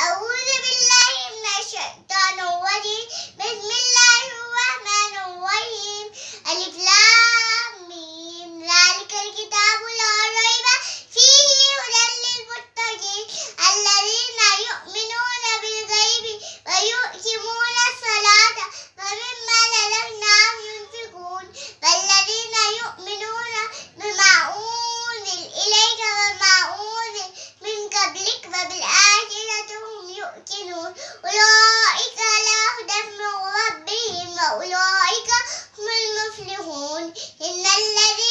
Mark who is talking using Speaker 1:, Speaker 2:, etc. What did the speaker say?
Speaker 1: أعوذ بالله من الشيطان الرجيم. بسم الله الرحمن الرحيم. ألف لام ميم. ذلك الكتاب لا ريب فيه هدى للمتقين الذين يؤمنون بالغيب ويقيمون الصلاة ومما رزقناهم ينفقون والذين يؤمنون بما أنزل إليك وما أنزل من قبلك وبالآخرة هم يوقنون أولئك على هدى من ربهم وأولئك هم المفلحون. إن الذين